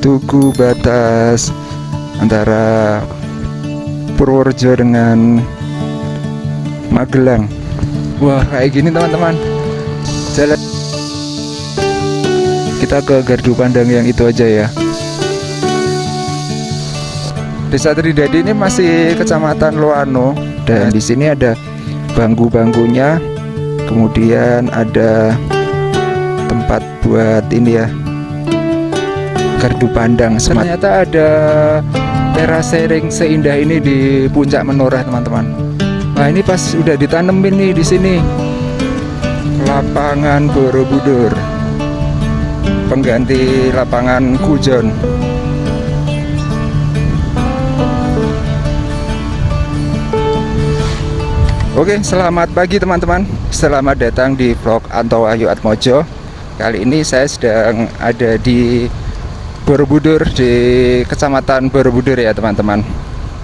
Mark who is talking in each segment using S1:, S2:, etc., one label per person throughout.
S1: tugu batas antara Purworejo dengan Magelang. Wah, kayak gini teman-teman jalan. Kita ke gardu pandang yang itu aja ya. Desa Tridadi ini masih Kecamatan Loano, dan di sini ada bangku-bangkunya, kemudian ada tempat buat ini ya, gardu pandang. Ternyata ada terasering seindah ini di puncak Menoreh teman-teman. Nah ini pas udah ditanemin nih di sini, lapangan Borobudur, pengganti lapangan Kujon. Oke, selamat pagi teman-teman. Selamat datang di vlog Anto Wahyu Atmojo. Kali ini saya sedang ada di Borobudur, di Kecamatan Borobudur ya teman-teman.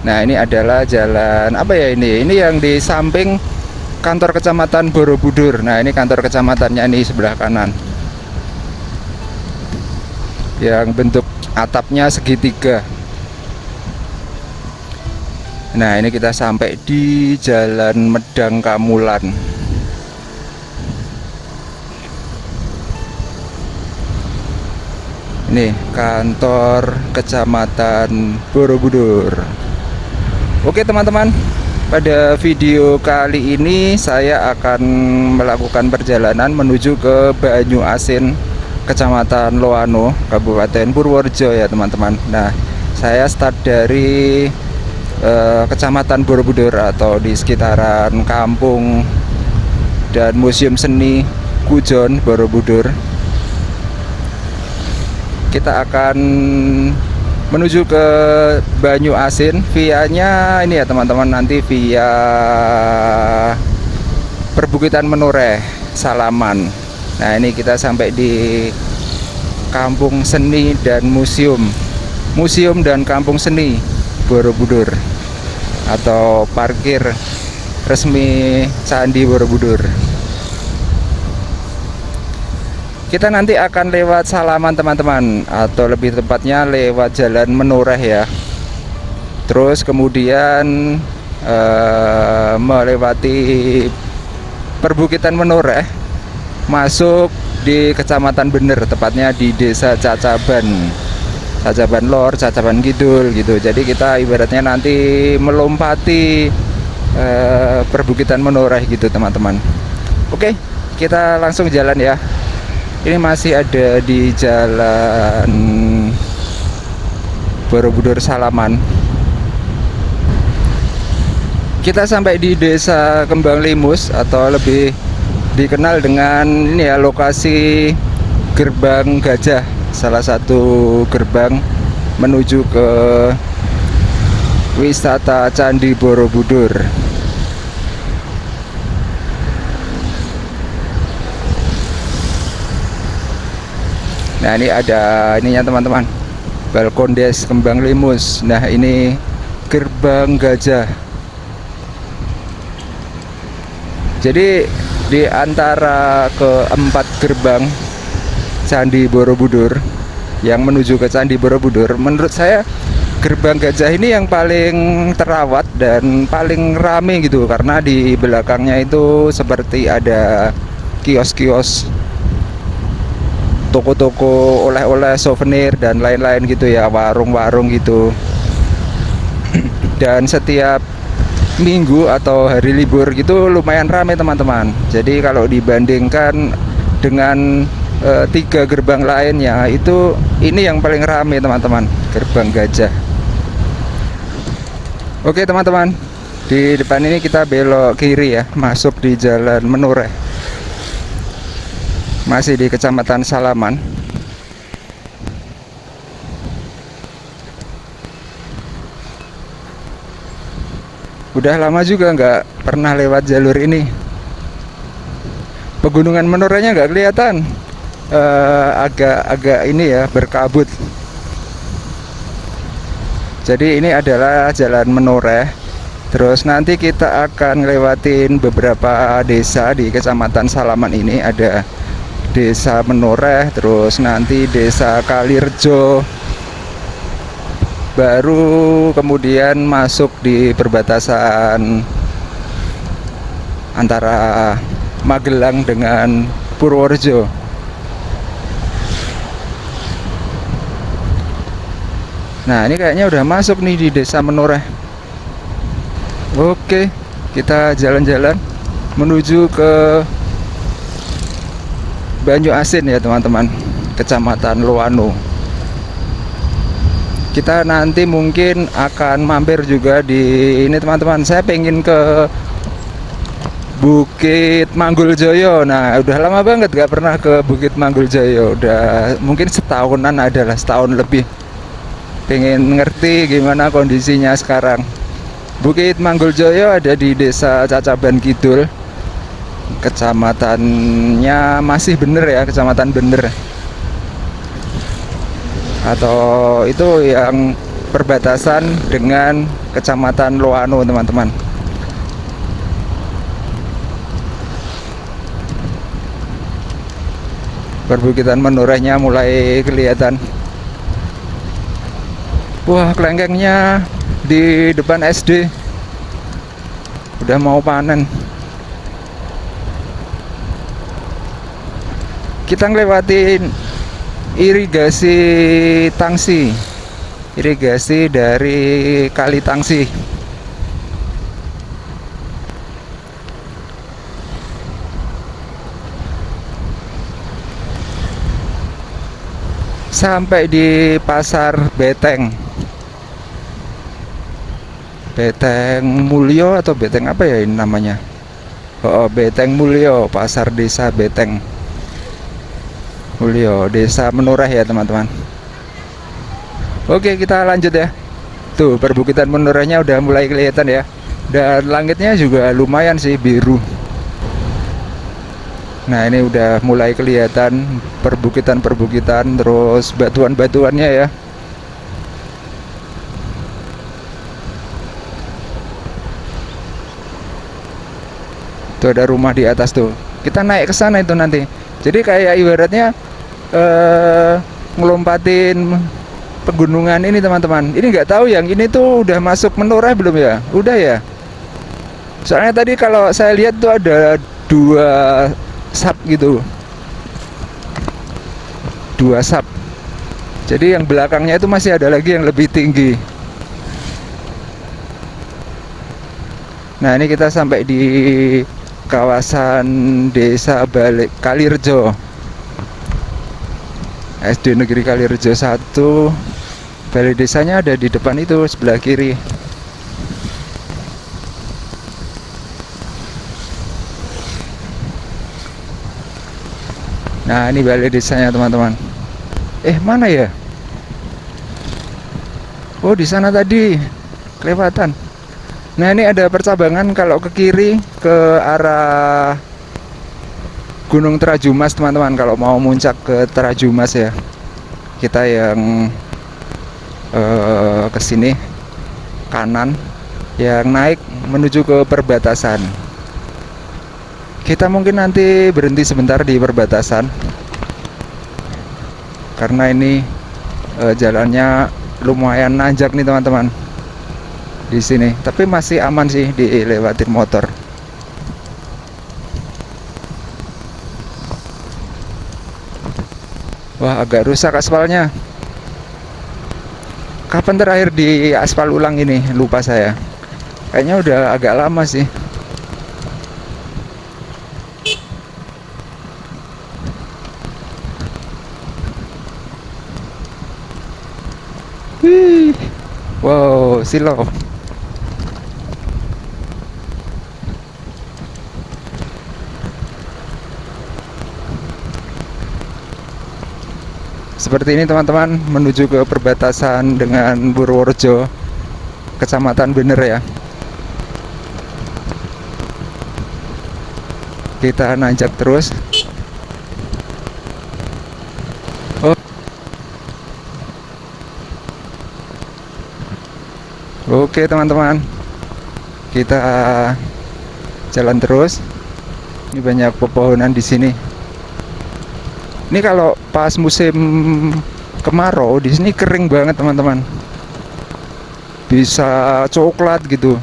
S1: Nah ini adalah jalan apa ya ini? Ini yang di samping kantor Kecamatan Borobudur. Nah ini kantor kecamatannya nih sebelah kanan, yang bentuk atapnya segitiga. Nah ini kita sampai di Jalan Medang Kamulan. Ini kantor Kecamatan Borobudur. Oke teman-teman, pada video kali ini saya akan melakukan perjalanan menuju ke Banyuasin, Kecamatan Loano, Kabupaten Purworejo ya teman-teman. Nah saya start dari Kecamatan Borobudur atau di sekitaran kampung dan Museum Seni Kujon Borobudur. Kita akan menuju ke Banyuasin, vianya ini ya teman-teman, nanti via Perbukitan Menoreh, Salaman. Nah ini kita sampai di Kampung Seni dan Museum dan Kampung Seni Borobudur, atau parkir resmi Candi Borobudur. Kita nanti akan lewat Salaman teman-teman, atau lebih tepatnya lewat Jalan Menoreh ya. Terus kemudian melewati Perbukitan Menoreh, masuk di Kecamatan Bener, tepatnya di Desa Cacaban Lor, Cacaban Kidul gitu. Jadi kita ibaratnya nanti melompati Perbukitan Menoreh gitu teman-teman. Oke, kita langsung jalan ya. Ini masih ada di Jalan Borobudur Salaman. Kita sampai di Desa Kembang Limus, atau lebih dikenal dengan ini ya, lokasi Gerbang Gajah, salah satu gerbang menuju ke wisata Candi Borobudur. Nah ini ada ininya teman-teman, balkon des Kembang Limus. Nah ini Gerbang Gajah. Jadi di antara keempat gerbang Candi Borobudur yang menuju ke Candi Borobudur, menurut saya Gerbang Gajah ini yang paling terawat dan paling rame gitu, karena di belakangnya itu seperti ada kios-kios, toko-toko oleh-oleh, souvenir dan lain-lain gitu ya, warung-warung gitu. Dan setiap minggu atau hari libur gitu lumayan ramai teman-teman. Jadi kalau dibandingkan dengan 3 gerbang lainnya, itu ini yang paling ramai teman-teman, Gerbang Gajah. Oke teman-teman, di depan ini kita belok kiri ya, masuk di Jalan Menoreh, masih di Kecamatan Salaman. Udah lama juga nggak pernah lewat jalur ini. Pegunungan Menorehnya nggak kelihatan, agak ini ya, berkabut. Jadi ini adalah Jalan Menoreh. Terus nanti kita akan lewatin beberapa desa di Kecamatan Salaman ini. Ada Desa Menoreh, terus nanti Desa Kalirejo, baru kemudian masuk di perbatasan antara Magelang dengan Purworejo. Nah, ini kayaknya udah masuk nih di Desa Menoreh. Oke, kita jalan-jalan menuju ke Banyu Asin ya teman-teman, Kecamatan Loano. Kita nanti mungkin akan mampir juga di ini teman-teman. Saya pengen ke Bukit Mangguljoyo. Nah, udah lama banget gak pernah ke Bukit Mangguljoyo. Udah mungkin setahunan adalah, setahun lebih. Pengen ngerti gimana kondisinya sekarang. Bukit Mangguljoyo ada di Desa Cacaban Kidul. Kecamatannya masih bener ya, Kecamatan Bener. Atau itu yang perbatasan dengan Kecamatan Loano teman-teman. Perbukitan Menorehnya mulai kelihatan. Wah, kelengkengnya di depan SD udah mau panen. Kita ngelewatin irigasi Tangsi, irigasi dari Kali Tangsi. Sampai di Pasar Beteng, Beteng Mulyo atau Beteng apa ya ini namanya? Oh, Beteng Mulyo, Pasar Desa Beteng Mulyo, Desa Menoreh ya teman-teman. Oke, kita lanjut ya. Tuh, perbukitan Menorehnya udah mulai kelihatan ya. Dan langitnya juga lumayan sih, biru. Nah, ini udah mulai kelihatan perbukitan-perbukitan, terus batuan-batuannya ya. Tuh ada rumah di atas tuh. Kita naik ke sana itu nanti. Jadi kayak ibaratnya ngelompatin pegunungan ini teman-teman. Ini nggak tahu yang ini tuh udah masuk Menoreh belum ya? Udah ya. Soalnya tadi kalau saya lihat tuh ada dua sap gitu, dua sap. Jadi yang belakangnya itu masih ada lagi yang lebih tinggi. Nah, ini kita sampai di kawasan Desa Balik Kalirejo, SD Negeri Kalirejo 1. Balai desanya ada di depan itu sebelah kiri. Nah, ini balai desanya teman-teman. Mana ya? Oh, di sana tadi kelewatan. Nah, ini ada percabangan kalau ke kiri ke arah Gunung Terajumas teman-teman. Kalau mau muncak ke Terajumas ya, kita yang ke sini kanan, yang naik menuju ke perbatasan. Kita mungkin nanti berhenti sebentar di perbatasan karena ini jalannya lumayan nanjak nih teman-teman di sini, tapi masih aman sih dilewatin motor. Wah, agak rusak aspalnya. Kapan terakhir di aspal ulang ini? Lupa saya. Kayaknya udah agak lama sih. Wow, silau. Seperti ini teman-teman, menuju ke perbatasan dengan Purworejo, Kecamatan Bener ya. Kita nanjak terus. Oke teman-teman, kita jalan terus. Ini banyak pepohonan di sini. Ini kalau pas musim kemarau di sini kering banget teman-teman. bisa coklat gitu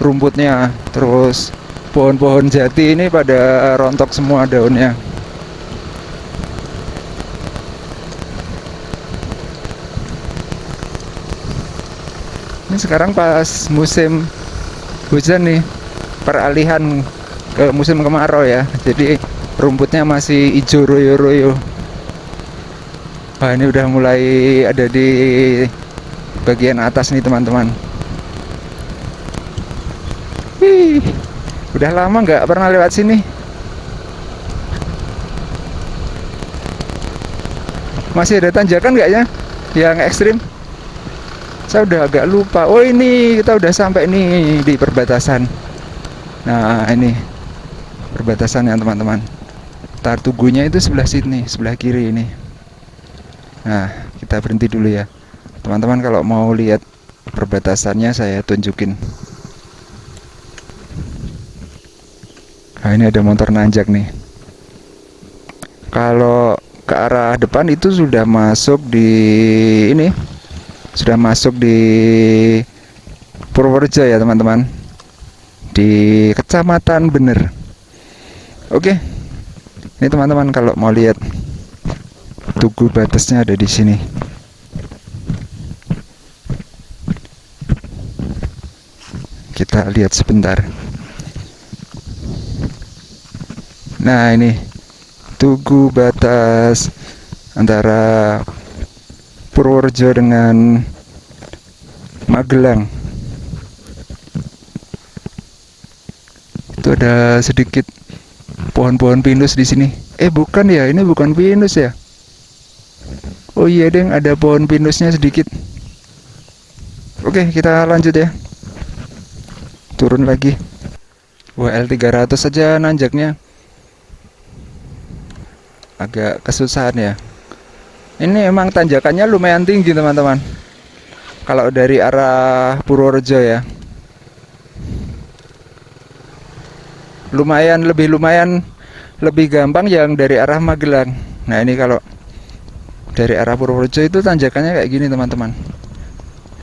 S1: rumputnya. Terus pohon-pohon jati ini pada rontok semua daunnya. Ini sekarang pas musim hujan nih, peralihan ke musim kemarau ya. Jadi rumputnya masih hijau royo-royo. Wah, ini udah mulai ada di bagian atas nih teman-teman. Wih, udah lama nggak pernah lewat sini. Masih ada tanjakan nggak ya yang ekstrim? Saya udah agak lupa. Oh, ini kita udah sampai nih di perbatasan. Nah, ini perbatasannya teman-teman. Tar tugunya itu sebelah sini, sebelah kiri ini. Nah, kita berhenti dulu ya teman-teman. Kalau mau lihat perbatasannya saya tunjukin. Nah, ini ada motor nanjak nih. Kalau ke arah depan itu sudah masuk di ini, sudah masuk di Purworejo ya teman-teman, di Kecamatan Bener. Oke, ini teman-teman kalau mau lihat tugu batasnya ada di sini. Kita lihat sebentar. Nah, ini tugu batas antara Purworejo dengan Magelang. Itu ada sedikit pohon-pohon pinus di sini. Bukan ya, ini bukan pinus ya. Oh iya deng, ada pohon pinusnya sedikit. Oke, kita lanjut ya. Turun lagi. Wah, L300 saja nanjaknya. Agak kesusahan ya. Ini emang tanjakannya lumayan tinggi teman-teman. Kalau dari arah Purworejo ya, lumayan lebih gampang yang dari arah Magelang. Nah, ini kalau dari arah Purworejo itu tanjakannya kayak gini teman-teman.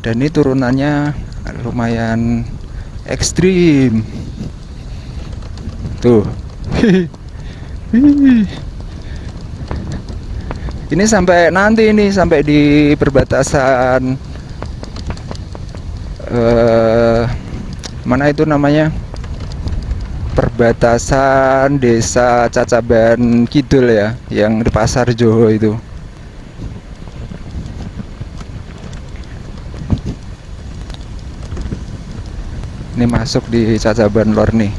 S1: Dan ini turunannya lumayan ekstrim. Tuh. Ini sampai nanti ini sampai di perbatasan mana itu namanya, perbatasan desa Cacaban Kidul ya, yang di Pasar Joho itu. Ini masuk di Cacaban Lor nih.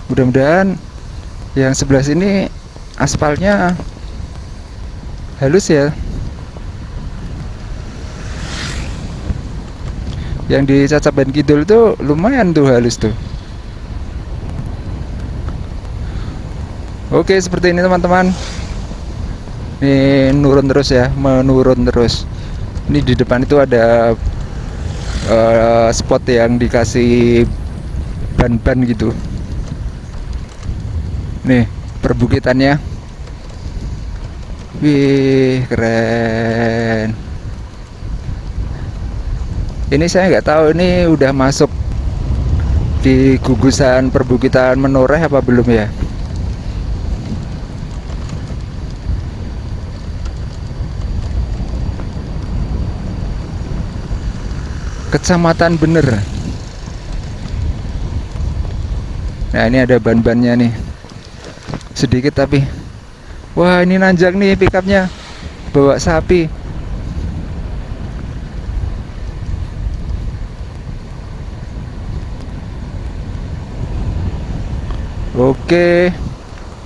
S1: Mudah-mudahan yang sebelah sini aspalnya halus ya. Yang di Cacaban Kidul tuh lumayan tuh halus tuh. Oke, seperti ini teman-teman. Ini menurun terus ya, menurun terus. Ini di depan itu ada spot yang dikasih ban-ban gitu. Nih perbukitannya. Wih, keren. Ini saya nggak tahu ini udah masuk di gugusan perbukitan Menoreh apa belum ya. Kecamatan Bener. Nah, ini ada ban-bannya nih. Sedikit tapi. Wah, ini nanjak nih pickupnya. Bawa sapi. Oke.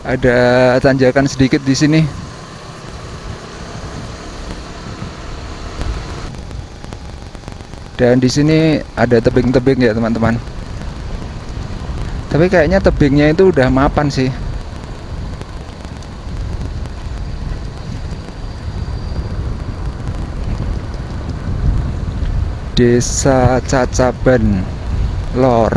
S1: Ada tanjakan sedikit di sini. Dan di sini ada tebing-tebing ya, teman-teman. Tapi kayaknya tebingnya itu udah mapan sih. Desa Cacaban Lor.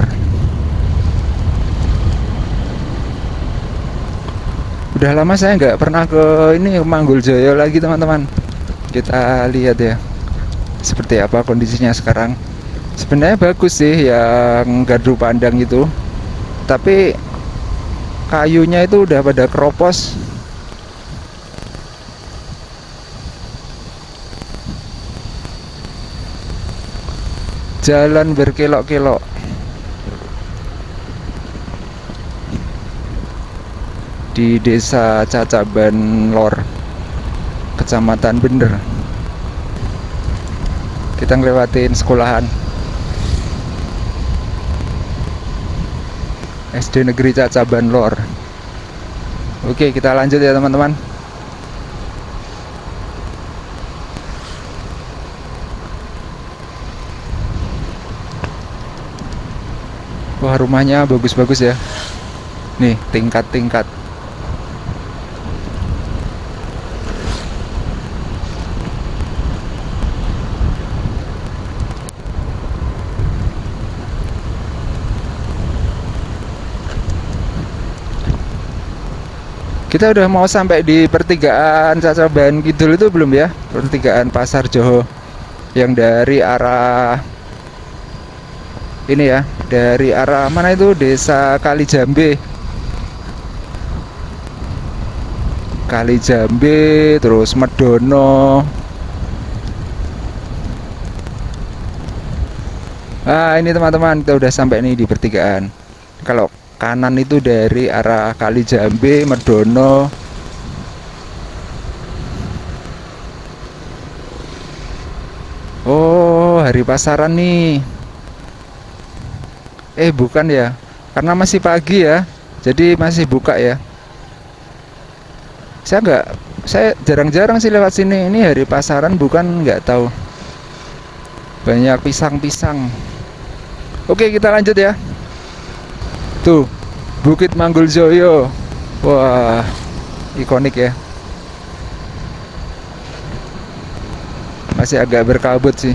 S1: Udah lama saya nggak pernah ke ini, Manggul Jaya lagi teman-teman. Kita lihat ya. seperti apa kondisinya sekarang. Sebenarnya bagus sih yang gardu pandang itu, tapi kayunya itu udah pada keropos. Jalan berkelok-kelok di Desa Cacaban Lor, Kecamatan Bener. Kita ngelewatin sekolahan SD Negeri Cacaban Lor. Oke, kita lanjut ya teman-teman. Wah, rumahnya bagus-bagus ya. Nih, tingkat-tingkat. Kita udah mau sampai di pertigaan Cacaban Kidul itu belum ya? Pertigaan Pasar Joho yang dari arah ini ya, dari arah mana itu? Desa Kalijambe. Kalijambe, terus Medono. Ah, ini teman-teman, kita udah sampai nih di pertigaan. Kalau kanan itu dari arah Kalijambe, Medono. Oh, hari pasaran nih. Bukan ya, karena masih pagi ya, jadi masih buka ya. Saya jarang-jarang sih lewat sini. Ini hari pasaran bukan, nggak tahu. Banyak pisang-pisang. Oke, kita lanjut ya. Tuh, Bukit Mangguljoyo. Wah, ikonik ya. Masih agak berkabut sih.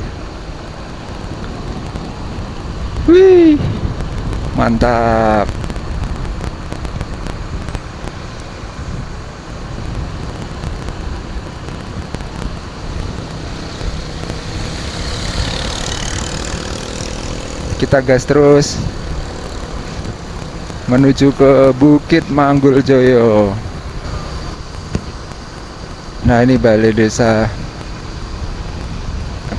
S1: Wih, mantap. Kita gas terus menuju ke Bukit Mangguljoyo. Nah, ini balai desa,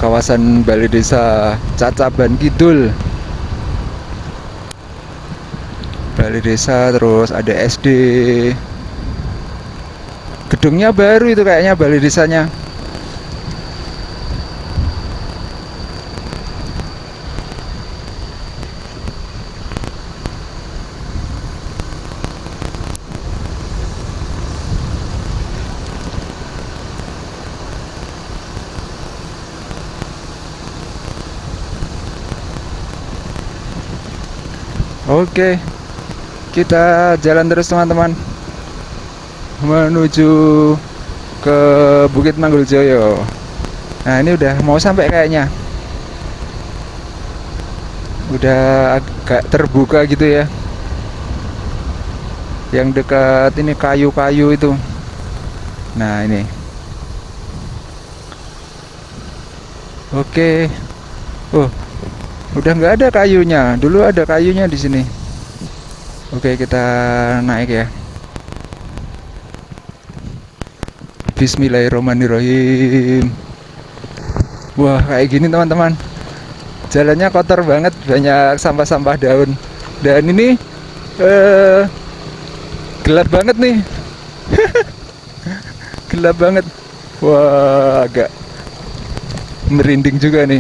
S1: kawasan balai desa Cacaban Kidul. Balai desa, terus ada SD. Gedungnya baru itu kayaknya balai desanya. Oke, kita jalan terus teman-teman menuju ke Bukit Mangguljoyo. Nah, ini udah mau sampai kayaknya. Udah agak terbuka gitu ya. Yang dekat ini kayu-kayu itu. Nah, ini. Oke. Oh, udah nggak ada kayunya. Dulu ada kayunya di sini. Oke, kita naik ya. Bismillahirrahmanirrahim. Wah, kayak gini teman-teman. Jalannya kotor banget, banyak sampah-sampah daun. Dan ini gelap banget nih. Gelap banget. Wah, agak merinding juga nih.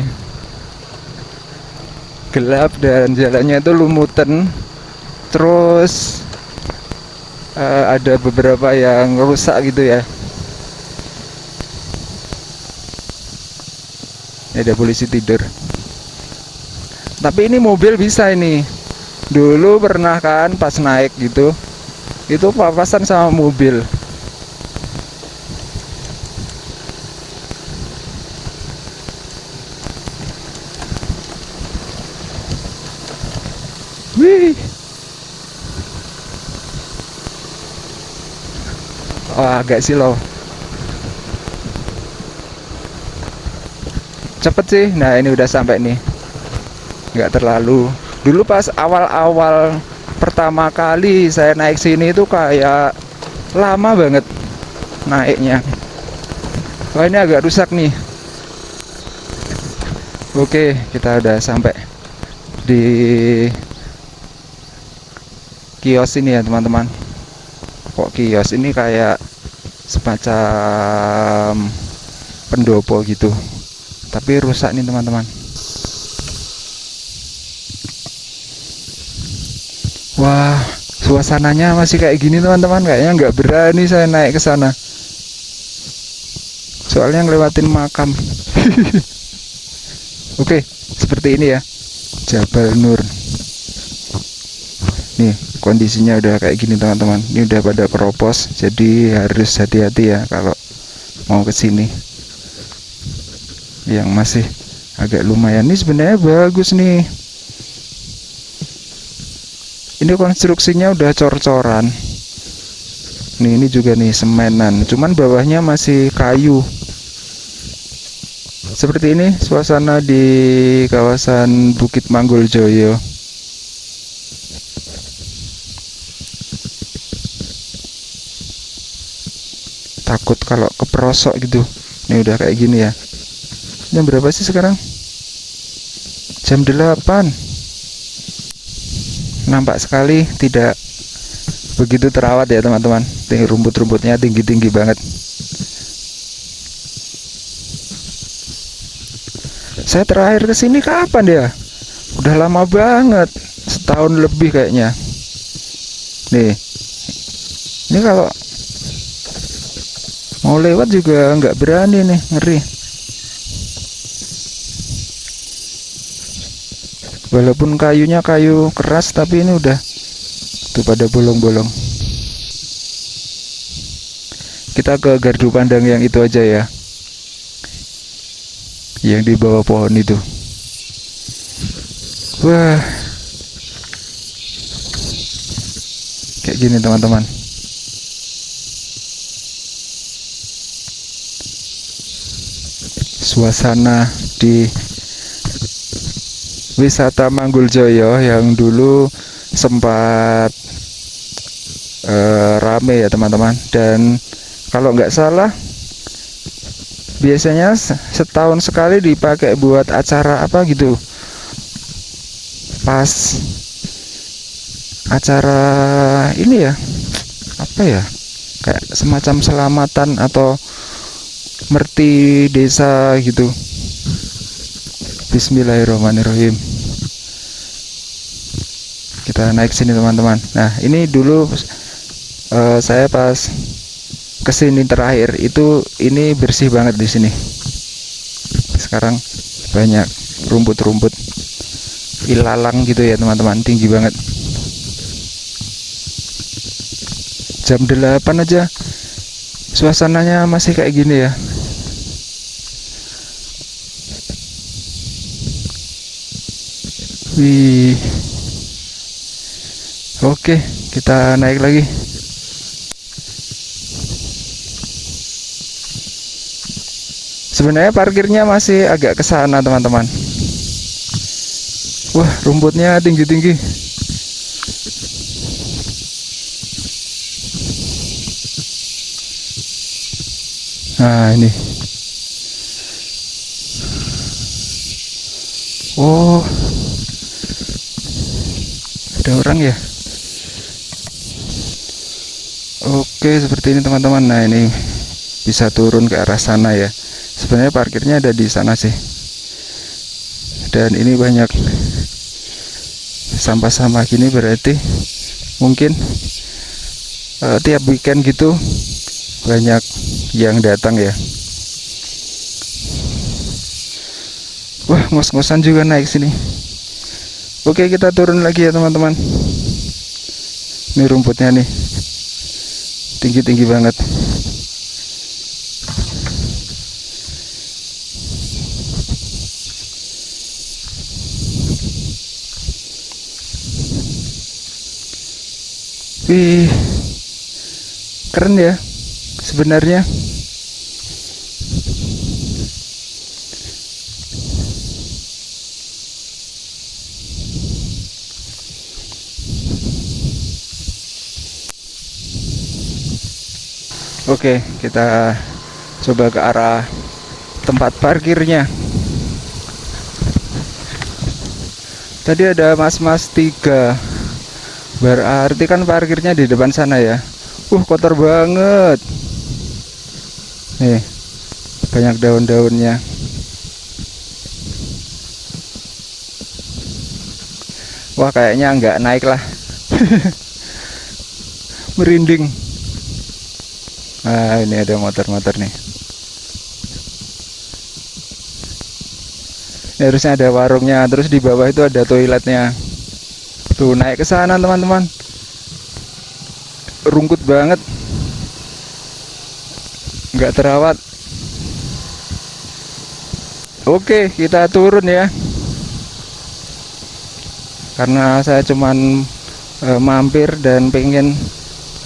S1: Gelap dan jalannya itu lumutan. Terus ada beberapa yang rusak gitu ya. Ini ada polisi tidur. Tapi ini mobil bisa ini. Dulu pernah kan pas naik gitu, itu papasan sama mobil. Wih. Oh, agak silau. cepet sih. Nah ini udah sampai nih, nggak terlalu. Dulu pas awal-awal pertama kali saya naik sini itu kayak lama banget naiknya. Wah ini agak rusak nih. Oke, kita udah sampai di kios ini ya teman-teman. Kok kios ini kayak semacam pendopo gitu, tapi rusak nih teman-teman. Wah, suasananya masih kayak gini teman-teman. Kayaknya nggak berani saya naik ke sana, soalnya ngelewatin makam. Oke, seperti ini ya, Jabal Nur. Nih kondisinya udah kayak gini teman-teman. Ini udah pada keropos, jadi harus hati-hati ya kalau mau ke sini. Yang masih agak lumayan nih sebenarnya bagus nih. Ini konstruksinya udah cor-coran. Nih ini juga nih semenan, cuman bawahnya masih kayu. Seperti ini suasana di kawasan Bukit Manggoljoyo. Takut kalau keperosok gitu. Ini udah kayak gini ya. Jam berapa sih sekarang? Jam 8. Nampak sekali tidak begitu terawat ya teman-teman. Rumput-rumputnya tinggi-tinggi banget. Saya terakhir kesini kapan ya? Udah lama banget, setahun lebih kayaknya. Nih, ini kalau mau lewat juga nggak berani nih, ngeri. Walaupun kayunya kayu keras, tapi ini udah tuh pada bolong-bolong. Kita ke gardu pandang yang itu aja ya, yang di bawah pohon itu. Wah, kayak gini teman-teman. Suasana di wisata Manggoljoyo yang dulu sempat rame ya teman-teman. Dan kalau nggak salah biasanya setahun sekali dipakai buat acara apa gitu, pas acara ini ya, apa ya, kayak semacam selamatan atau merti desa gitu. Bismillahirrahmanirrahim. Kita naik sini teman-teman. Nah ini dulu saya pas kesini terakhir itu ini bersih banget di sini. Sekarang banyak rumput-rumput ilalang gitu ya teman-teman, tinggi banget. Jam 8 aja suasananya masih kayak gini ya. Wih. Oke, kita naik lagi. Sebenarnya parkirnya masih agak ke sana, teman-teman. Wah, rumputnya tinggi-tinggi. Nah, ini. Oh. Ada orang ya. Oke, seperti ini teman-teman. Nah ini bisa turun ke arah sana ya. Sebenarnya parkirnya ada di sana sih. Dan ini banyak sampah-sampah gini, berarti mungkin tiap weekend gitu banyak yang datang ya. Wah, ngos-ngosan juga naik sini. Oke, kita turun lagi ya teman-teman. Ini rumputnya nih, tinggi-tinggi banget. Wih, keren ya sebenarnya. Oke, kita coba ke arah tempat parkirnya. Tadi ada mas-mas 3, berarti kan parkirnya di depan sana ya. Kotor banget nih, banyak daun-daunnya. Wah, kayaknya nggak naik lah. Merinding. Ah, ini ada motor-motor nih. Ini harusnya ada warungnya, terus di bawah itu ada toiletnya. Tuh, naik ke sana teman-teman. Rungkut banget, nggak terawat. Oke, kita turun ya, karena saya cuman mampir dan pengen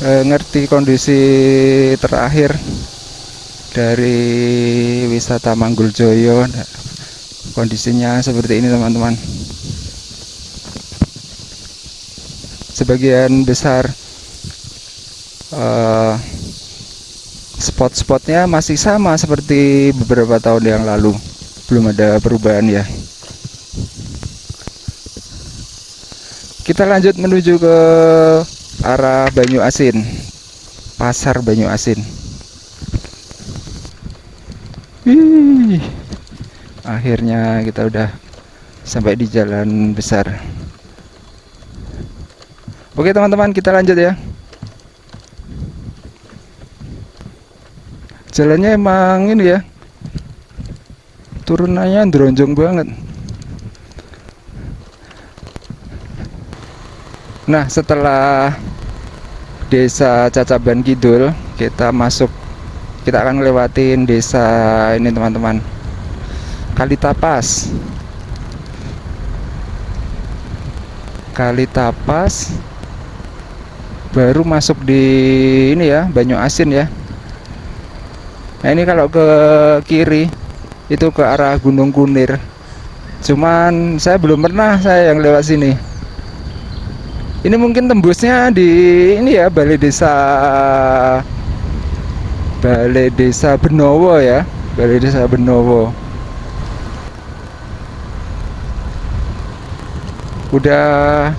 S1: ngerti kondisi terakhir dari wisata Mangguljoyo. Kondisinya seperti ini teman-teman. Sebagian besar spot-spotnya masih sama seperti beberapa tahun yang lalu, belum ada perubahan ya. Kita lanjut menuju ke arah Banyu Asin, pasar Banyu Asin. Akhirnya kita udah sampai di jalan besar. Oke teman-teman, kita lanjut ya. Jalannya emang ini ya, turunannya dronjong banget. Nah, setelah desa Cacaban Kidul, kita akan ngelewatin desa ini teman-teman, Kalitapas. Baru masuk di ini ya, Banyu Asin ya. Nah, ini kalau ke kiri itu ke arah Gunung Kunir. Cuman saya belum pernah yang lewat sini. Ini mungkin tembusnya di ini ya, Balai Desa Benowo ya, Balai Desa Benowo. Udah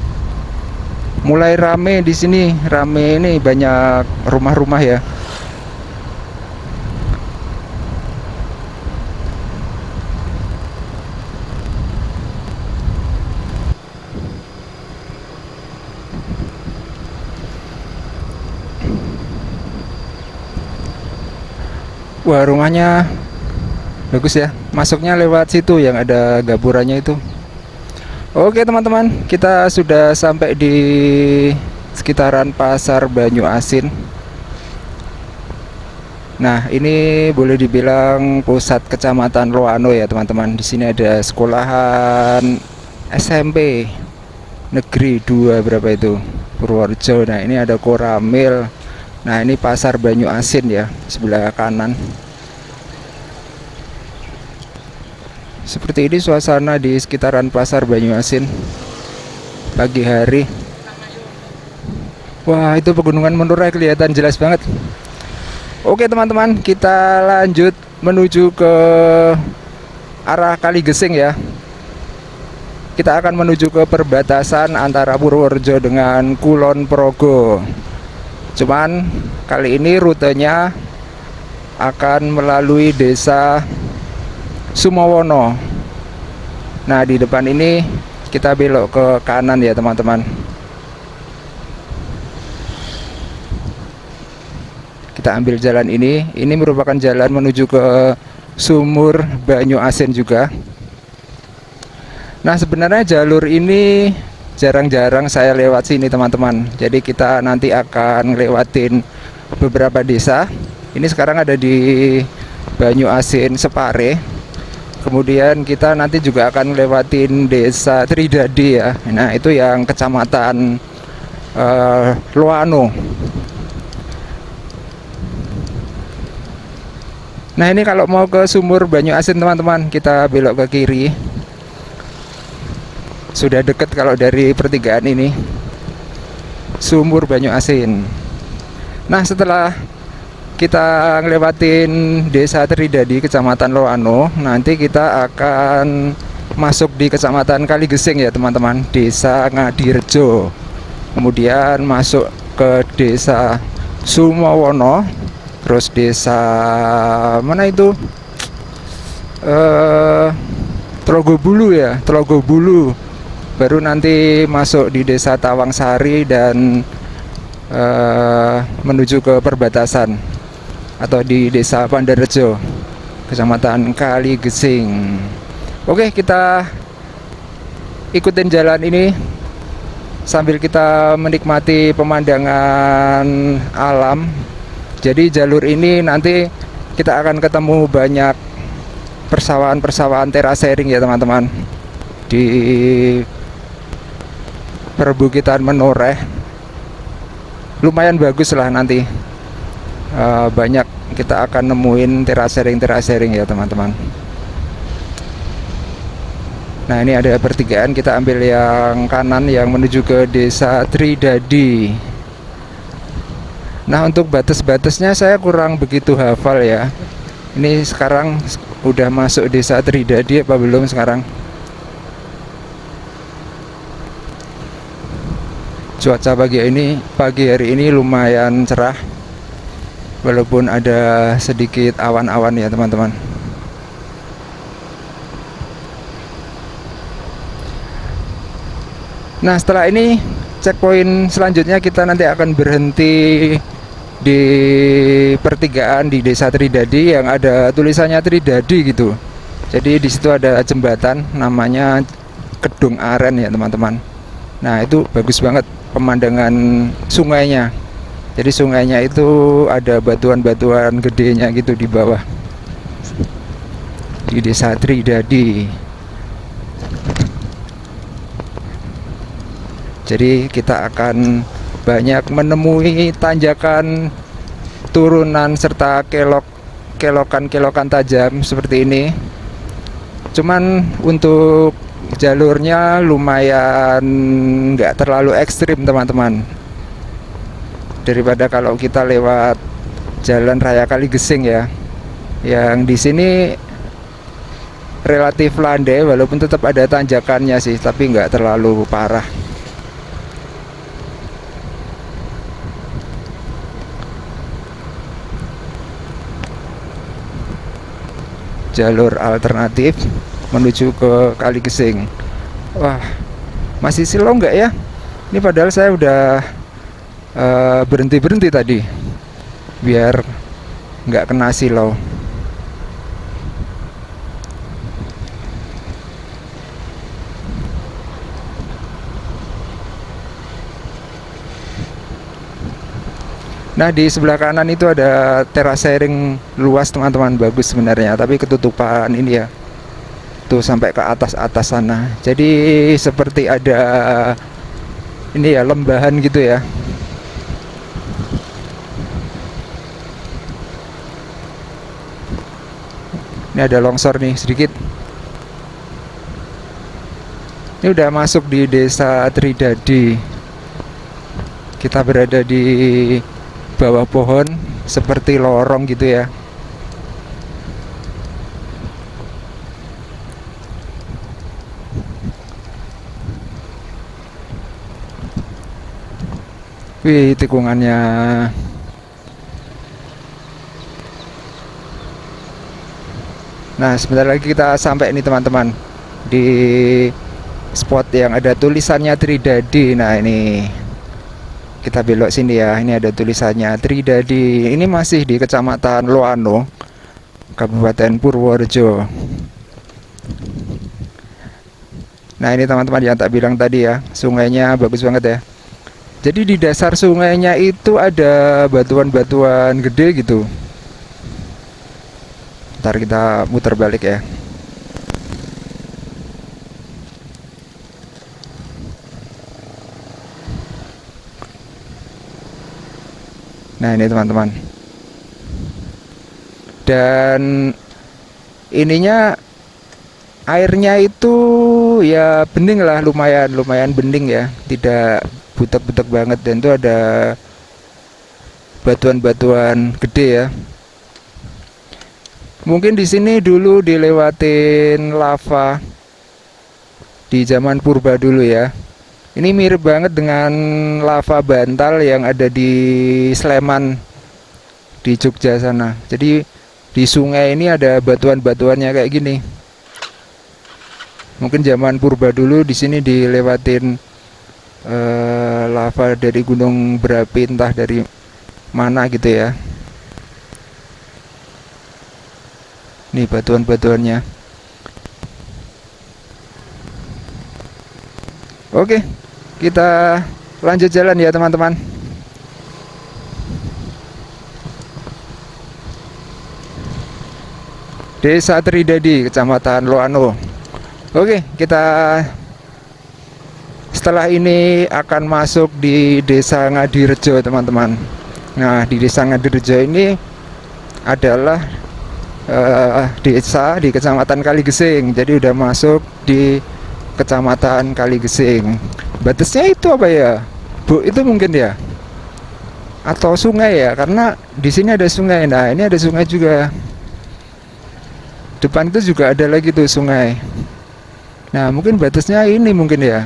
S1: mulai rame di sini, rame ini, banyak rumah-rumah ya. Wah, rumahnya bagus ya. Masuknya lewat situ yang ada gaburannya itu. Oke teman-teman, kita sudah sampai di sekitaran pasar Banyu Asin. Nah, ini boleh dibilang pusat kecamatan Loano ya teman-teman. Di sini ada sekolahan SMP Negeri 2 berapa itu, Purworejo. Nah, ini ada Koramil. Nah, ini pasar Banyu Asin ya, sebelah kanan. Seperti ini suasana di sekitaran pasar Banyu Asin pagi hari. Wah, itu pegunungan Menoreh kelihatan jelas banget. Oke teman-teman, kita lanjut menuju ke arah Kaligesing ya. Kita akan menuju ke perbatasan antara Purworejo dengan Kulon Progo. Cuman kali ini rutenya akan melalui desa Sumowono. Nah, di depan ini kita belok ke kanan ya teman-teman. Kita ambil jalan ini. Ini merupakan jalan menuju ke sumur Banyu Asin juga. Nah, sebenarnya jalur ini jarang-jarang saya lewat sini teman-teman. Jadi kita nanti akan lewatin beberapa desa. Ini sekarang ada di Banyu Asin Separe. Kemudian kita nanti juga akan lewatin desa Tridadi ya. Nah, itu yang kecamatan Loano. Nah, ini kalau mau ke sumur Banyu Asin teman-teman, kita belok ke kiri. Sudah deket kalau dari pertigaan ini, sumur Banyu Asin. Nah, setelah kita ngelewatin Desa Tridadi, Kecamatan Loano, nanti kita akan masuk di Kecamatan Kaligesing ya teman-teman, Desa Ngadirejo. Kemudian masuk ke Desa Sumowono, terus desa mana itu? Trogobulu ya, Trogobulu. Baru nanti masuk di Desa Tawangsari dan menuju ke perbatasan atau di Desa Pandarejo, Kecamatan Kaligesing. Oke, kita ikutin jalan ini sambil kita menikmati pemandangan alam. Jadi jalur ini nanti kita akan ketemu banyak persawahan-persawahan terasering ya teman-teman, di perbukitan Menoreh. Lumayan bagus lah nanti. Banyak kita akan nemuin terasering ya teman-teman. Nah, ini ada pertigaan, kita ambil yang kanan yang menuju ke Desa Tridadi. Nah, untuk batas-batasnya saya kurang begitu hafal ya. Ini sekarang udah masuk Desa Tridadi apa belum sekarang? Cuaca pagi hari ini lumayan cerah, walaupun ada sedikit awan-awan ya teman-teman. Nah, setelah ini checkpoint selanjutnya kita nanti akan berhenti di pertigaan di Desa Tridadi yang ada tulisannya Tridadi gitu. Jadi di situ ada jembatan namanya Kedung Aren ya teman-teman. Nah, itu bagus banget pemandangan sungainya. Jadi sungainya itu ada batuan-batuan gedenya gitu di bawah. Di Desa Tridadi. Jadi kita akan banyak menemui tanjakan, turunan serta kelokan tajam seperti ini. Cuman untuk jalurnya lumayan nggak terlalu ekstrim teman-teman, daripada kalau kita lewat Jalan Raya Kaligesing ya, yang di sini relatif landai walaupun tetap ada tanjakannya sih, tapi nggak terlalu parah. Jalur alternatif menuju ke Kaligesing. Wah, masih silau nggak ya? Ini padahal saya udah berhenti tadi biar nggak kena silau. Nah, di sebelah kanan itu ada terasering luas teman-teman, bagus sebenarnya, tapi ketutupan ini ya, tuh sampai ke atas sana. Jadi seperti ada ini ya, lembahan gitu ya. Ini ada longsor nih sedikit. Ini udah masuk di Desa Tridadi. Kita berada di bawah pohon seperti lorong gitu ya. Wih, tikungannya. Nah, sebentar lagi kita sampai nih teman-teman di spot yang ada tulisannya Tridadi. Nah, ini kita belok sini ya. Ini ada tulisannya Tridadi. Ini masih di Kecamatan Loano, Kabupaten Purworejo. Nah, ini teman-teman yang tak bilang tadi ya, sungainya bagus banget ya. Jadi di dasar sungainya itu ada batuan-batuan gede gitu. Ntar kita muter balik ya. Nah, ini teman-teman. Dan ininya airnya itu ya bening lah, lumayan bening ya, tidak butek-butek banget. Dan itu ada batuan-batuan gede ya. Mungkin di sini dulu dilewatin lava di zaman purba dulu ya. Ini mirip banget dengan lava Bantal yang ada di Sleman di Jogja sana. Jadi di sungai ini ada batuan-batuannya kayak gini. Mungkin zaman purba dulu di sini dilewatin lava dari gunung berapi entah dari mana gitu ya. Nih batuan-batuannya. Oke, kita lanjut jalan ya teman-teman. Desa Tridadi, Kecamatan Loano. Oke, kita setelah ini akan masuk di Desa Ngadirejo teman-teman. Nah, di Desa Ngadirejo ini adalah desa di Kecamatan Kaligesing. Jadi udah masuk di Kecamatan Kaligesing. Batasnya itu apa ya? Bu, itu mungkin ya? Atau sungai ya? Karena di sini ada sungai. Nah, ini ada sungai juga. Depan itu juga ada lagi tuh sungai. Nah, mungkin batasnya ini mungkin ya.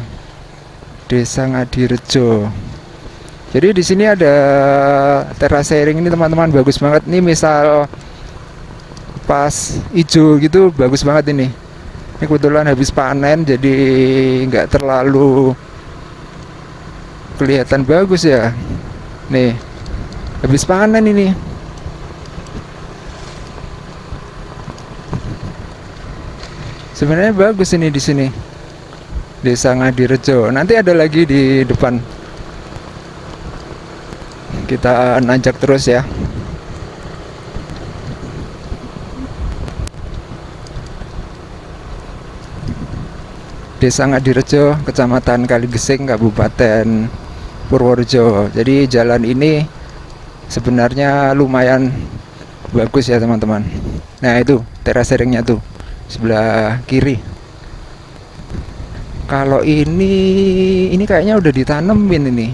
S1: Desa Ngadirejo. Jadi di sini ada teras sharing ini teman-teman, bagus banget. Nih misal pas hijau gitu bagus banget ini. Ini kebetulan habis panen jadi nggak terlalu kelihatan bagus ya. Nih habis panen ini. Sebenarnya bagus ini di sini. Desa Ngadirejo. Nanti ada lagi di depan. Kita nanjak terus ya. Desa Ngadirejo, Kecamatan Kaligesing, Kabupaten Purworejo. Jadi jalan ini sebenarnya lumayan bagus ya teman-teman. Nah itu teras sharingnya tuh sebelah kiri. Kalau ini kayaknya udah ditanemin ini.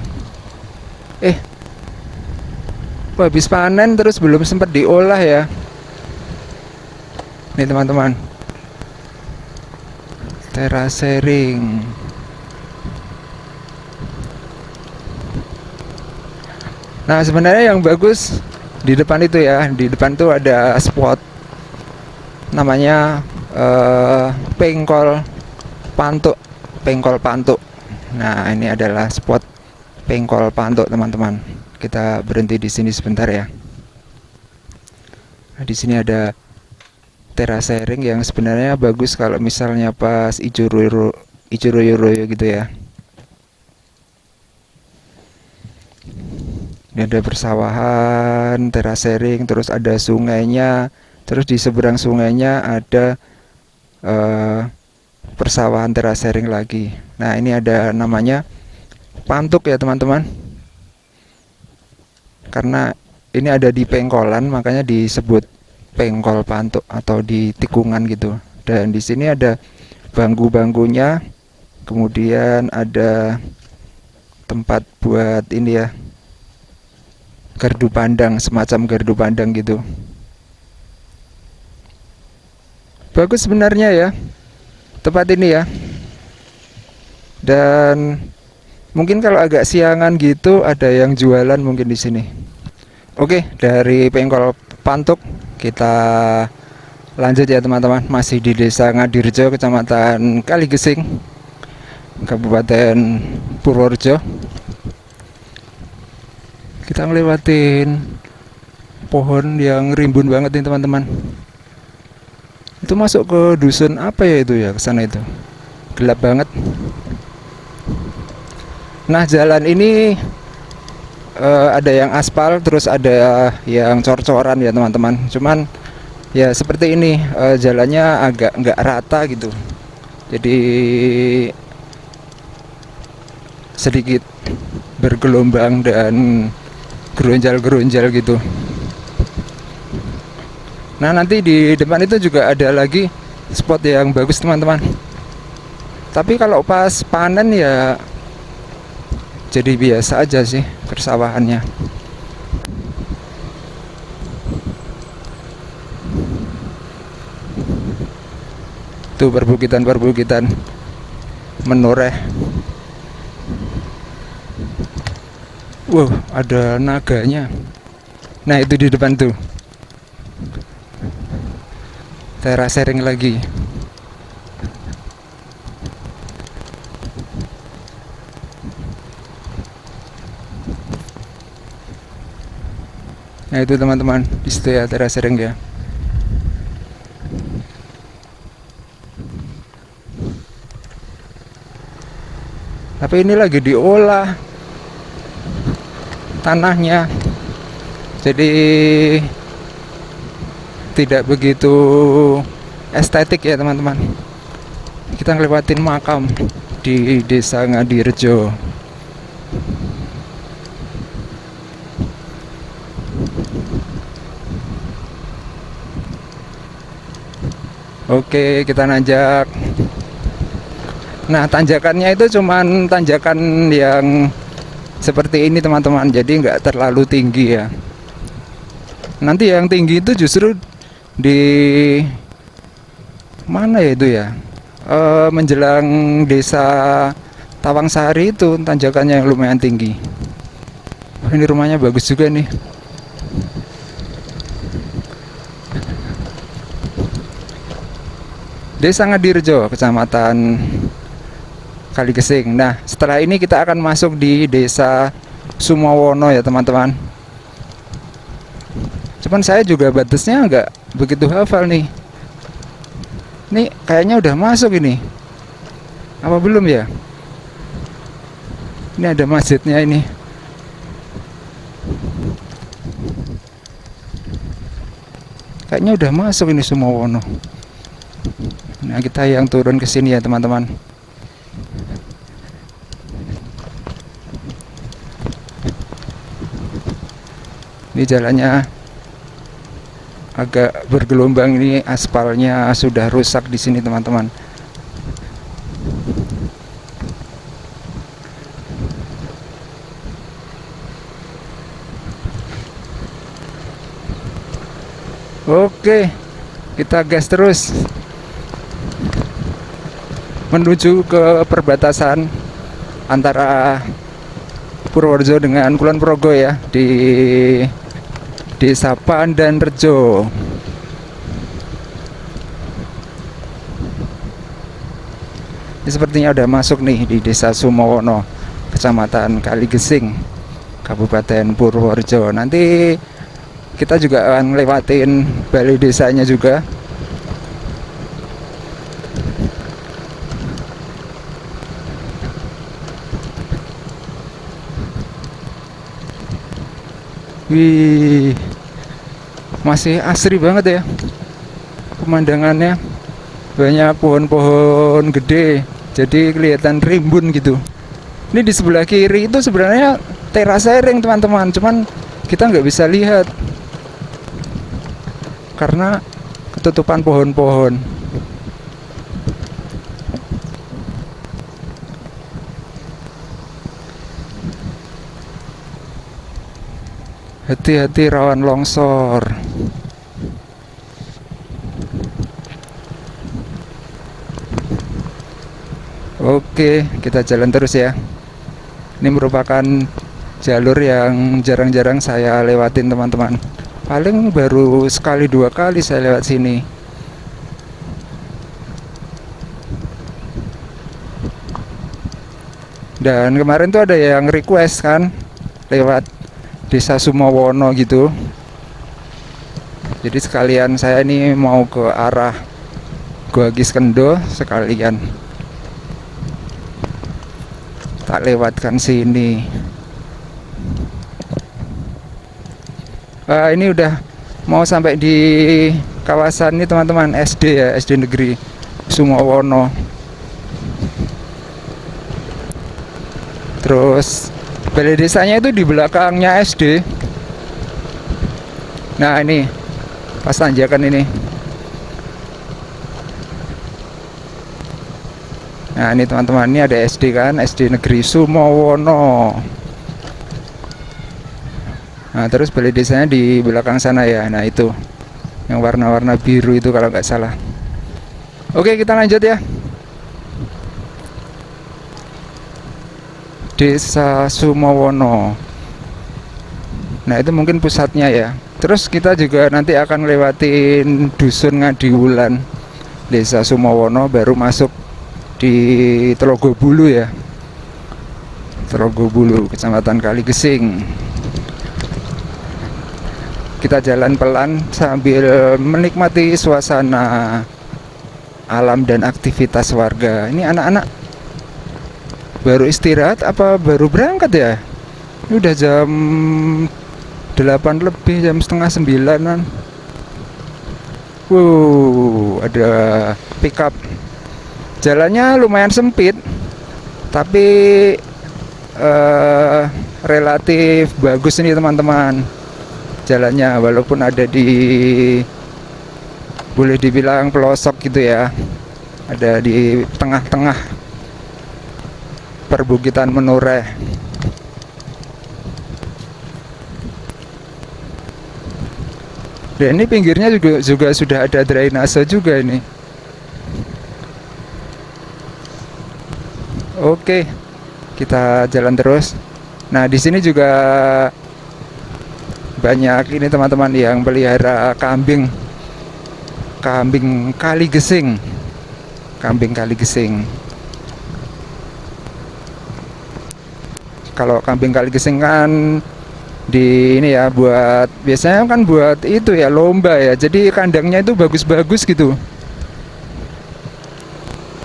S1: Habis panen terus belum sempat diolah ya. Nih teman-teman. Teras sharing. Nah sebenarnya yang bagus di depan itu ya, di depan tuh ada spot namanya Pengkol Pantuk. Pengkol Pantuk. Nah ini adalah spot Pengkol Pantuk teman-teman. Kita berhenti di sini sebentar ya. Nah, di sini ada teras sharing yang sebenarnya bagus kalau misalnya pas ijo royo gitu ya. Ini ada persawahan, teras sharing, terus ada sungainya, terus di seberang sungainya ada persawahan teras sharing lagi. Nah ini ada namanya Pantuk ya teman-teman. Karena ini ada di Pengkolan makanya disebut Pengkol Pantuk atau di tikungan gitu. Dan di sini ada bangku-bangkunya, kemudian ada tempat buat ini ya, gardu pandang, semacam gardu pandang gitu. Bagus sebenarnya ya tempat ini ya. Dan mungkin kalau agak siangan gitu ada yang jualan mungkin di sini. Oke, dari Pengkol Pantuk kita lanjut ya teman-teman. Masih di Desa Ngadirejo, Kecamatan Kaligesing, Kabupaten Purworejo. Kita ngelewatin pohon yang rimbun banget nih teman-teman. Itu masuk ke dusun apa ya itu ya, ke sana itu. Gelap banget. Nah, jalan ini ada yang aspal, terus ada yang cor-coran ya teman-teman. Cuman ya seperti ini, jalannya agak nggak rata gitu. Jadi sedikit bergelombang dan geronjal-geronjal gitu. Nah nanti di depan itu juga ada lagi spot yang bagus teman-teman. Tapi kalau pas panen ya jadi biasa aja sih persawahannya. Tuh perbukitan menoreh. Wow, ada naganya. Nah, itu di depan tuh. Teras sharing lagi. Nah, itu teman-teman, di situ ya teras sharing ya. Tapi ini lagi diolah tanahnya, jadi tidak begitu estetik ya teman-teman. Kita ngelewatin makam di Desa Ngadirejo. Oke, kita nanjak. Nah, tanjakannya itu cuman tanjakan yang seperti ini teman-teman, jadi nggak terlalu tinggi ya. Nanti yang tinggi itu justru di mana ya itu ya, menjelang Desa Tawangsari itu tanjakannya yang lumayan tinggi. Oh, ini rumahnya bagus juga nih. Desa Ngadirejo, Kecamatan Kaligesing. Nah, setelah ini kita akan masuk di Desa Sumowono ya teman-teman. Cuman saya juga batasnya nggak begitu hafal nih. Ini kayaknya udah masuk ini. Apa belum ya? Ini ada masjidnya ini. Kayaknya udah masuk ini Sumowono. Nah, kita yang turun ke sini ya teman-teman. Ini jalannya agak bergelombang, ini aspalnya sudah rusak di sini teman-teman. Oke, kita gas terus menuju ke perbatasan antara Purworejo dengan Kulon Progo ya, di Desa Pandanrejo. Ini sepertinya udah masuk nih di Desa Sumowono, Kecamatan Kaligesing, Kabupaten Purworejo. Nanti kita juga akan lewatin balai desanya juga. Wih, masih asri banget ya pemandangannya. Banyak pohon-pohon gede, jadi kelihatan rimbun gitu. Ini di sebelah kiri itu sebenarnya teras sharing teman-teman, cuman kita nggak bisa lihat karena ketutupan pohon-pohon. Hati-hati rawan longsor. Oke, kita jalan terus ya. Ini merupakan jalur yang jarang-jarang saya lewatin teman-teman. Paling baru sekali dua kali saya lewat sini. Dan kemarin tuh ada yang request kan lewat Desa Sumowono gitu. Jadi sekalian saya ini mau ke arah Gua Giskendo, sekalian tak lewatkan sini. Ini udah mau sampai di kawasan ini teman-teman, SD ya, SD Negeri Sumowono. Terus balai desanya itu di belakangnya SD. Nah, ini pas tanjakan ini. Nah, ini teman-teman, ini ada SD kan, SD Negeri Sumowono. Nah, terus balai desanya di belakang sana ya. Nah, itu yang warna-warna biru itu kalau nggak salah. Oke, kita lanjut ya. Desa Sumowono. Nah, itu mungkin pusatnya ya. Terus kita juga nanti akan lewatin Dusun Ngadiwulan, Desa Sumowono, baru masuk di Telogobulu ya. Telogobulu, Kecamatan Kaligesing. Kita jalan pelan sambil menikmati suasana alam dan aktivitas warga. Ini anak-anak baru istirahat apa baru berangkat ya? Ini udah jam 8 lebih, jam setengah 9-an. Wow, ada pickup. Jalannya lumayan sempit, tapi relatif bagus nih teman-teman. Jalannya walaupun ada di, boleh dibilang pelosok gitu ya, ada di tengah-tengah perbukitan Menoreh. Dan ini pinggirnya juga sudah ada drainase juga ini. Oke, kita jalan terus. Nah, di sini juga banyak ini teman-teman yang pelihara kambing Kaligesing. Kambing Kaligesing. Kalau kambing Kaligesing kan di ini ya, buat biasanya kan buat itu ya, lomba ya. Jadi kandangnya itu bagus-bagus gitu.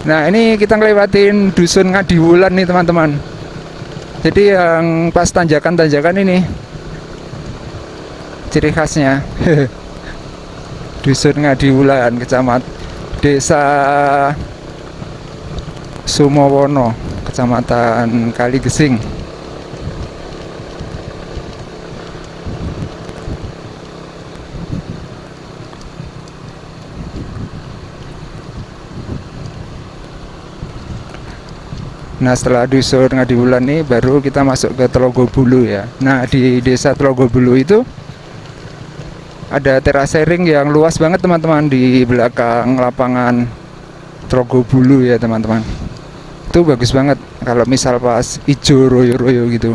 S1: Nah, ini kita ngelewatin Dusun Ngadiwulan nih teman-teman. Jadi yang pas tanjakan-tanjakan ini ciri khasnya. Dusun Ngadiwulan, Desa Sumowono, Kecamatan Kaligesing. Nah, setelah Dusun Ngadiwulan nih baru kita masuk ke Telogobulu ya. Nah, di Desa Telogobulu itu ada terasering yang luas banget teman-teman di belakang lapangan Telogobulu ya teman-teman. Itu bagus banget kalau misal pas ijo royo-royo gitu.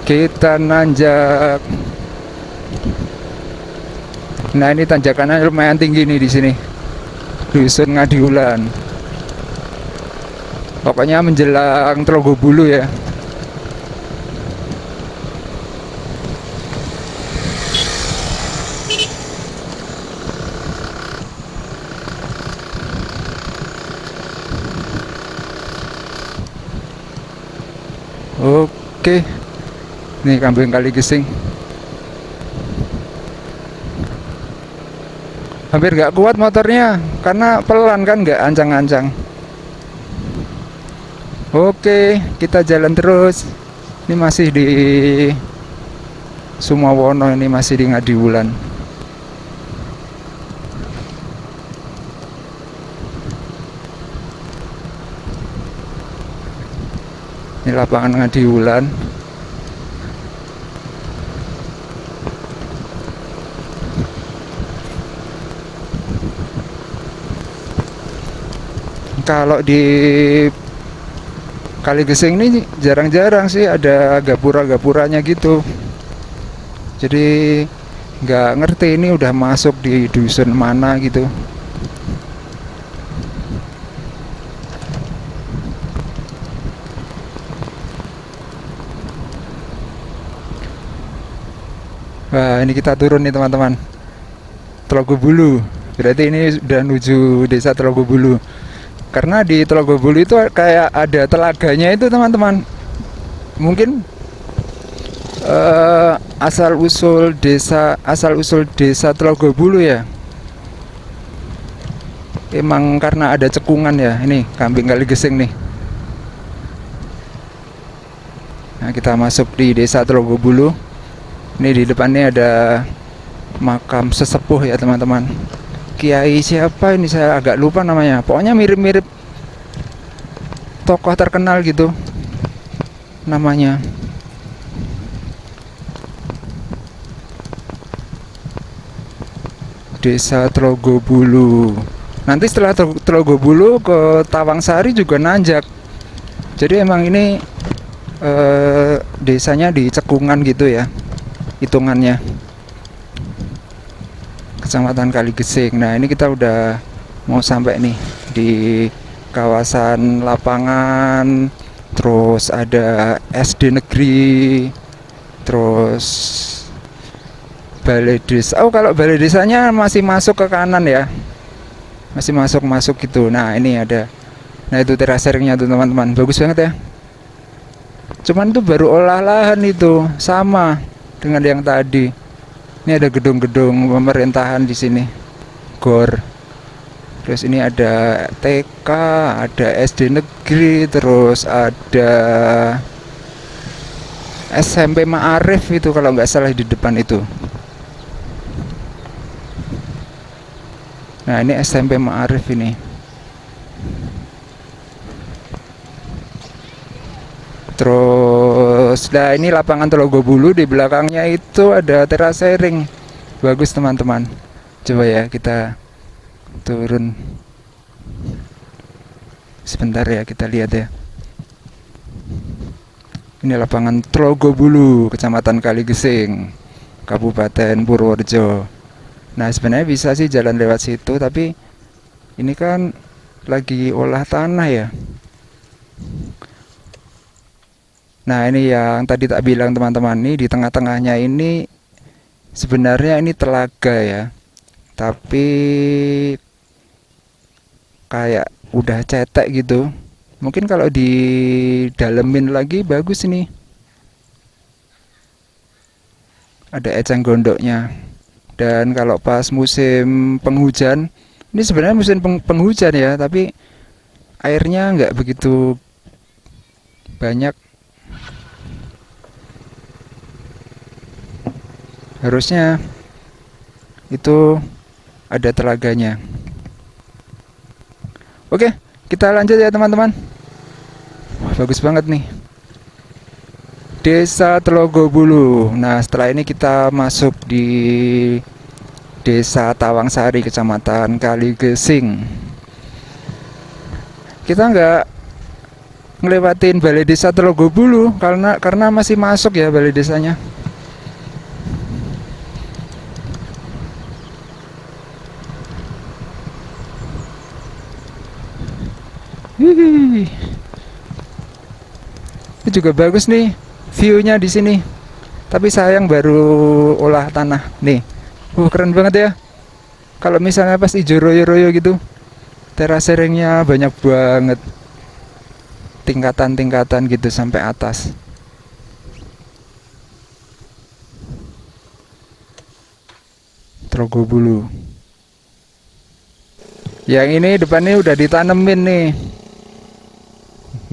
S1: Kita nanjak. Nah, ini tanjakannya lumayan tinggi nih di sini. Dusun Ngadiwulan. Pokoknya menjelang Telogobulu ya. Oke. Nih kambing Kaligesing. Hampir nggak kuat motornya karena pelan kan, nggak ancang-ancang. Oke, kita jalan terus. Ini masih di Sumowono, ini masih di Ngadiwulan. Ini lapangan Ngadiwulan. Kalau di Kaligesing ini jarang-jarang sih ada gapura-gapuranya gitu. Jadi nggak ngerti ini udah masuk di dusun mana gitu. Wah, ini kita turun nih teman-teman. Telogobulu. Berarti ini udah menuju Desa Telogobulu. Karena di Telogobulu itu kayak ada telaganya itu teman-teman. Mungkin asal usul desa Telogobulu ya. Emang karena ada cekungan ya. Ini kambing Kaligesing nih. Nah, kita masuk di Desa Telogobulu. Ini di depannya ada makam sesepuh ya teman-teman. Kiai siapa ini, saya agak lupa namanya. Pokoknya mirip-mirip tokoh terkenal gitu namanya. Desa Trogobulu. Nanti setelah Trogobulu ke Tawangsari juga nanjak. Jadi emang ini desanya di cekungan gitu ya hitungannya. Kecamatan Kaligesing. Nah ini kita udah mau sampai nih di kawasan lapangan. Terus ada SD negeri. Terus balai desa. Oh kalau balai desanya masih masuk ke kanan ya, masih masuk gitu. Nah ini ada, nah itu terasering-nya tuh teman-teman, bagus banget ya. Cuman itu baru olah lahan, itu sama dengan yang tadi. Ini ada gedung-gedung pemerintahan di sini, gor. Terus ini ada TK, ada SD negeri, terus ada SMP Ma'arif itu kalau nggak salah di depan itu. Nah ini SMP Ma'arif ini. Terus, nah ini lapangan Trogobulu, di belakangnya itu ada terasering. Bagus teman-teman. Coba ya kita turun. Sebentar ya kita lihat ya. Ini lapangan Trogobulu, Kecamatan Kaligesing, Kabupaten Purworejo. Nah sebenarnya bisa sih jalan lewat situ, tapi ini kan lagi olah tanah ya. Nah ini yang tadi tak bilang teman-teman, nih di tengah-tengahnya ini sebenarnya ini telaga ya, tapi kayak udah cetek gitu. Mungkin kalau didalemin lagi bagus ini. Ada eceng gondoknya. Dan kalau pas musim penghujan, ini sebenarnya musim penghujan ya, tapi airnya nggak begitu banyak. Harusnya itu ada telaganya. Oke, kita lanjut ya teman-teman. Wah, bagus banget nih. Desa Trogobulu. Nah setelah ini kita masuk di Desa Tawangsari, Kecamatan Kaligesing. Kita nggak ngelewatin balai desa Trogobulu karena masih masuk ya balai desanya. Hihi. Itu juga bagus nih view-nya di sini. Tapi sayang baru olah tanah nih. Keren banget ya. Kalau misalnya pas hijau royo-royo gitu, terasering-nya banyak banget. Tingkatan-tingkatan gitu sampai atas. Trogobulu. Yang ini depannya udah ditanemin nih.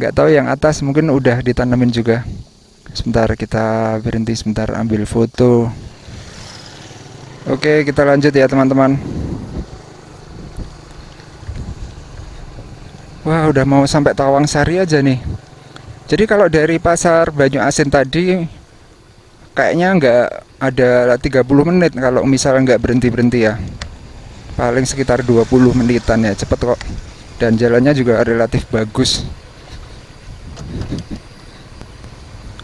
S1: Nggak tahu yang atas mungkin udah ditanemin juga. Sebentar kita berhenti sebentar ambil foto. Oke kita lanjut ya teman-teman. Wah udah mau sampai Tawangsari aja nih. Jadi kalau dari pasar Banyu Asin tadi kayaknya nggak ada 30 menit kalau misalnya nggak berhenti-berhenti ya. Paling sekitar 20 menitan ya, cepet kok. Dan jalannya juga relatif bagus.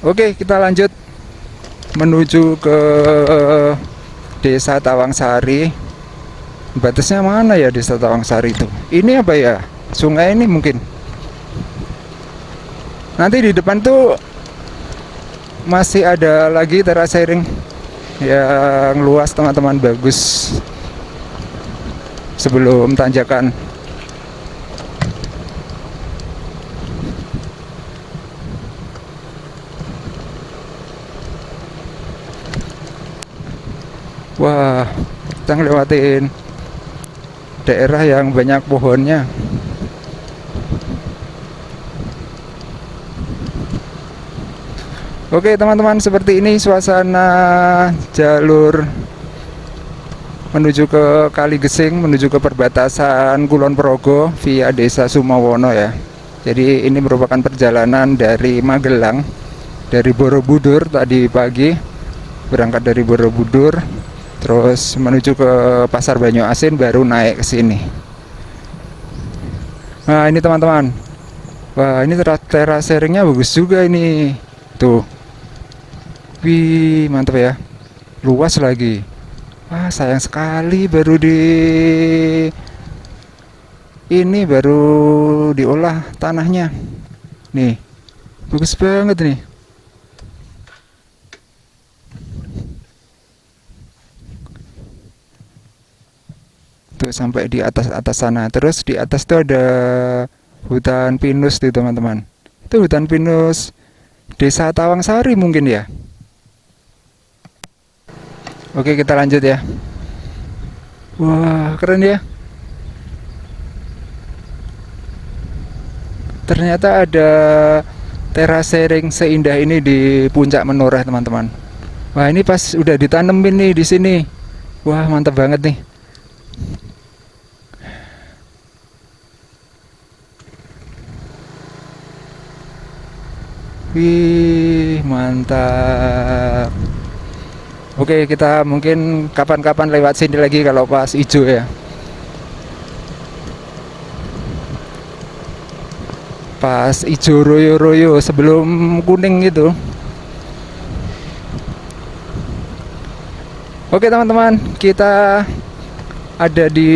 S1: Oke kita lanjut menuju ke Desa Tawangsari. Batasnya mana ya Desa Tawangsari itu? Ini apa ya? Sungai ini mungkin. Nanti di depan tuh masih ada lagi terasering yang luas teman-teman, bagus. Sebelum tanjakan. Wah, kita ngelewatin daerah yang banyak pohonnya. Oke teman-teman, seperti ini suasana jalur menuju ke Kaligesing, menuju ke perbatasan Kulon Progo via Desa Sumawono ya. Jadi ini merupakan perjalanan dari Magelang, dari Borobudur tadi pagi, berangkat dari Borobudur. terus menuju ke Pasar Banyu Asin baru naik ke sini. Nah ini teman-teman, wah ini terasering-nya bagus juga ini, tuh, wih mantap ya, luas lagi. Wah sayang sekali baru diolah tanahnya, nih bagus banget nih. Tuh sampai di atas sana. Terus di atas tuh ada hutan pinus tuh teman-teman. Itu hutan pinus Desa Tawangsari mungkin ya. Oke kita lanjut ya. Wah keren ya. Ternyata ada terasering seindah ini di puncak Menoreh teman-teman. Wah ini pas udah ditanemin nih di sini. Wah mantap banget nih. Wih, mantap. Oke, kita mungkin kapan-kapan lewat sini lagi kalau pas hijau ya. Pas hijau royo-royo sebelum kuning gitu. Oke teman-teman, kita ada di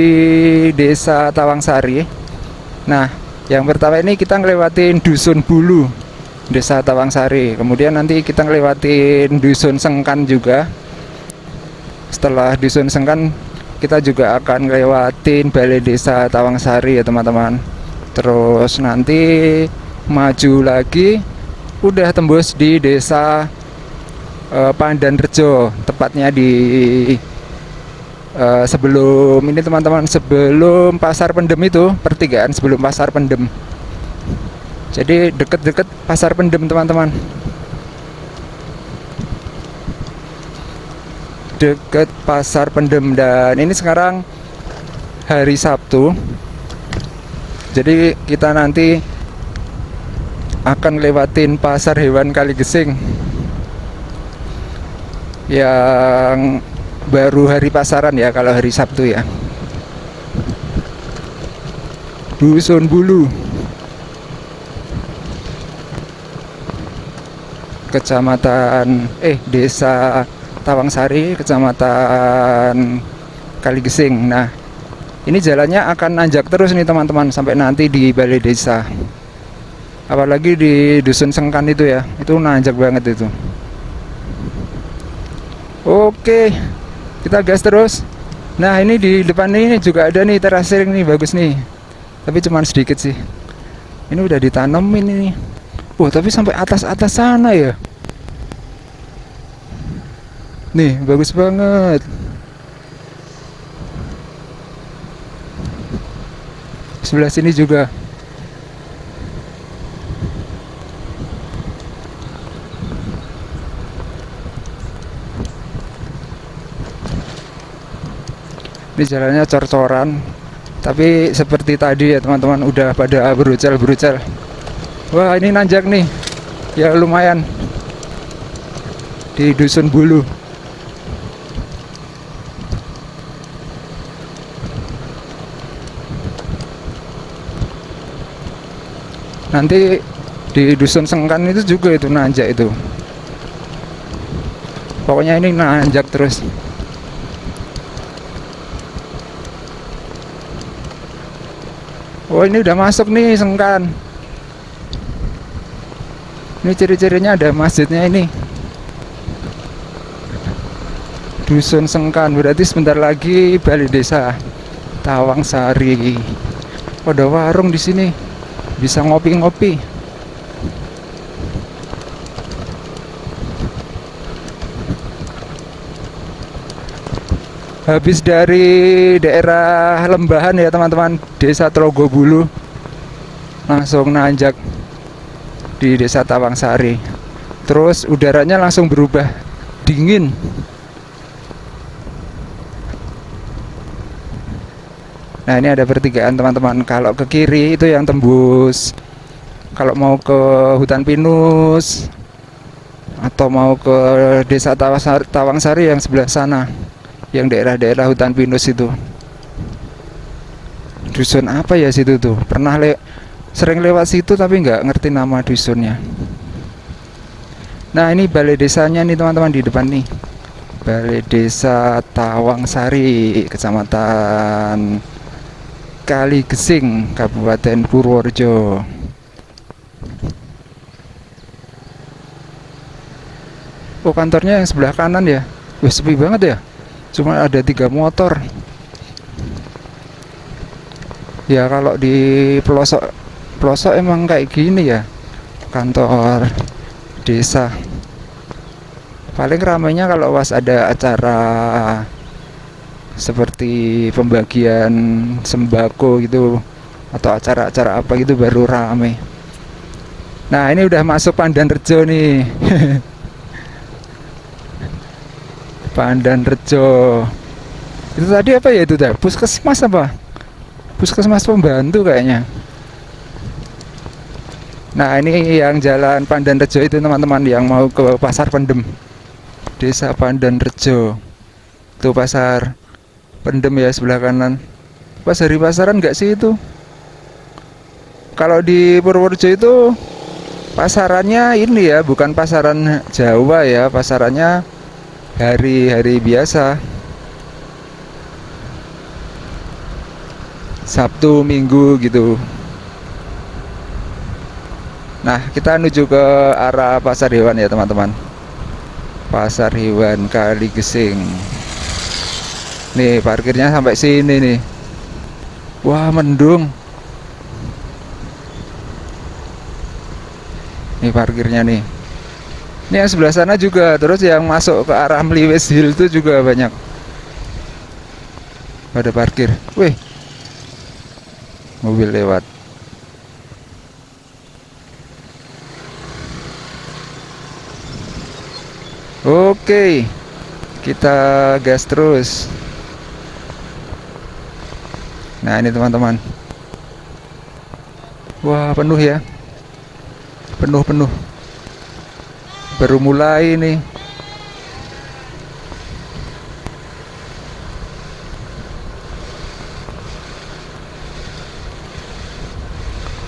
S1: Desa Tawangsari. Nah, yang pertama ini kita ngelewatin Dusun Bulu, Desa Tawangsari. Kemudian nanti kita ngelewatin Dusun Sengkan juga. Setelah Dusun Sengkan, kita juga akan ngelewatin Balai Desa Tawangsari ya teman-teman. Terus nanti maju lagi, udah tembus di Desa Pandanrejo, tepatnya di sebelum ini teman-teman, sebelum Pasar Pendem itu, pertigaan sebelum Pasar Pendem. Jadi deket-deket Pasar Pendem teman-teman, deket Pasar Pendem. Dan ini sekarang hari Sabtu, jadi kita nanti akan lewatin Pasar Hewan Kaligesing yang baru hari pasaran ya kalau hari Sabtu ya. Dusun Bulu, Kecamatan Desa Tawangsari, Kecamatan Kaligesing. Nah, ini jalannya akan nanjak terus nih teman-teman sampai nanti di balai desa. Apalagi di Dusun Sengkan itu ya, itu nanjak banget itu. Oke, kita gas terus. Nah, ini di depan ini juga ada nih terasering nih, bagus nih. Tapi cuman sedikit sih. Ini udah ditanemin ini. Wah, tapi sampai atas-atas sana ya. Nih, bagus banget. Sebelah sini juga. Ini jalannya cor-coran. Tapi seperti tadi ya teman-teman, udah pada berucal-berucal. Wah, ini nanjak nih. Ya lumayan. Di Dusun Bulu. Nanti di Dusun Sengkan itu juga itu nanjak itu. Pokoknya ini nanjak terus. Oh, ini udah masuk nih Sengkan. Ini ciri-cirinya ada masjidnya ini. Dusun Sengkan, berarti sebentar lagi balai desa Tawangsari. Oh, ada warung di sini. Bisa ngopi-ngopi. Habis dari daerah Lembahan ya teman-teman, Desa Trogobulu, langsung nanjak di Desa Tawangsari. Terus udaranya langsung berubah dingin. Nah, ini ada pertigaan teman-teman. Kalau ke kiri itu yang tembus, kalau mau ke hutan pinus atau mau ke Desa Tawangsari yang sebelah sana, yang daerah-daerah hutan pinus itu. Dusun apa ya situ tuh? Sering lewat situ tapi nggak ngerti nama dusunnya. Nah, ini balai desanya nih teman-teman di depan nih. Balai Desa Tawangsari, Kecamatan Kaligesing, Kabupaten Purworejo. Oh, kantornya yang sebelah kanan ya. Wih, sepi banget ya. Cuma ada 3 motor. Ya kalau di pelosok emang kayak gini ya kantor desa. Paling ramainya kalau pas ada acara seperti pembagian sembako gitu atau acara-acara apa gitu baru rame. Nah, ini udah masuk Pandanrejo nih. Pandanrejo. Itu tadi apa ya itu teh? Puskesmas apa? Puskesmas pembantu kayaknya. Nah, ini yang jalan Pandanrejo itu teman-teman yang mau ke Pasar Pendem. Desa Pandanrejo. Itu Pasar Pendem ya sebelah kanan. Pas hari pasaran nggak sih itu? Kalau di Purworejo itu pasarannya ini ya, bukan pasaran Jawa ya, pasarannya hari-hari biasa. Sabtu, Minggu gitu. Nah, kita menuju ke arah pasar hewan ya teman-teman. Pasar hewan Kaligesing. Nih, parkirnya sampai sini nih. Wah, mendung. Nih parkirnya nih. Ini yang sebelah sana juga. Terus yang masuk ke arah Mliwis Hill itu juga banyak. Pada parkir. Wih, mobil lewat. Oke, kita gas terus. Nah, ini teman-teman. Wah, penuh ya. Penuh. Baru mulai nih.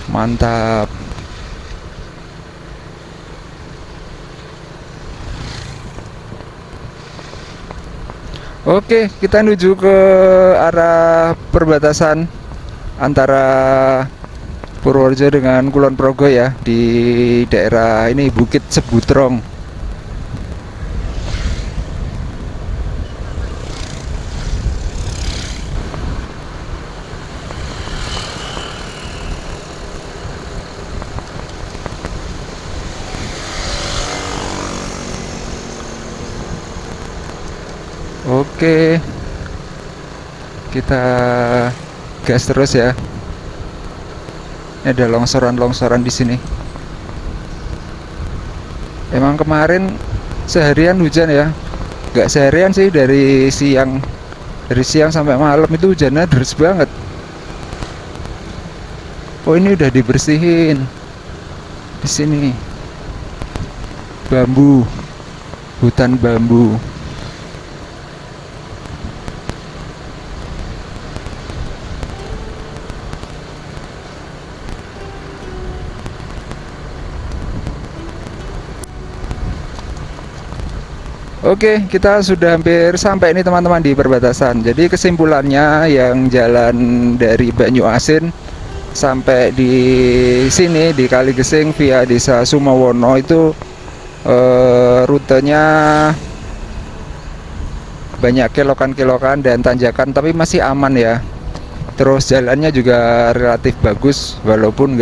S1: Mantap. Oke, kita menuju ke arah perbatasan antara Purworejo dengan Kulon Progo ya, di daerah ini Bukit Sebutrong. Oke, kita gas terus ya. Ini ada longsoran-longsoran di sini. Emang kemarin seharian hujan ya. Nggak seharian sih, dari siang sampai malam itu hujannya deras banget. Oh, ini udah dibersihin di sini. Bambu, hutan bambu. Oke, kita sudah hampir sampai nih teman-teman di perbatasan. Jadi kesimpulannya yang jalan dari Banyu Asin sampai di sini di Kaligesing via Desa Sumawono itu rutenya banyak kelokan-kelokan dan tanjakan, tapi masih aman ya. Terus jalannya juga relatif bagus, walaupun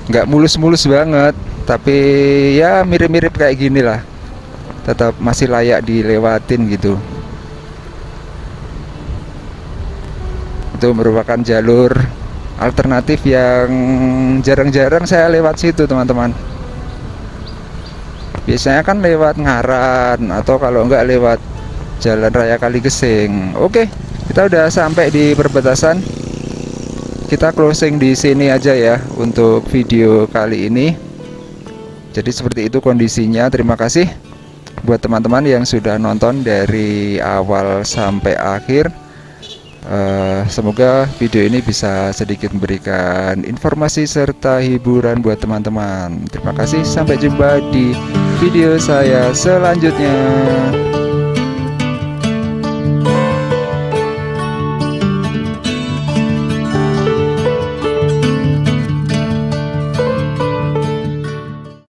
S1: nggak mulus-mulus banget, tapi ya mirip-mirip kayak gini lah. Tetap masih layak dilewatin gitu. Itu merupakan jalur alternatif yang jarang-jarang saya lewat situ teman-teman. Biasanya kan lewat Ngaran atau kalau enggak lewat Jalan Raya Kaligesing. Oke, kita udah sampai di perbatasan. Kita closing di sini aja ya untuk video kali ini. Jadi seperti itu kondisinya. Terima kasih. Buat teman-teman yang sudah nonton dari awal sampai akhir, semoga video ini bisa sedikit memberikan informasi serta hiburan buat teman-teman. Terima kasih, sampai jumpa di video saya selanjutnya.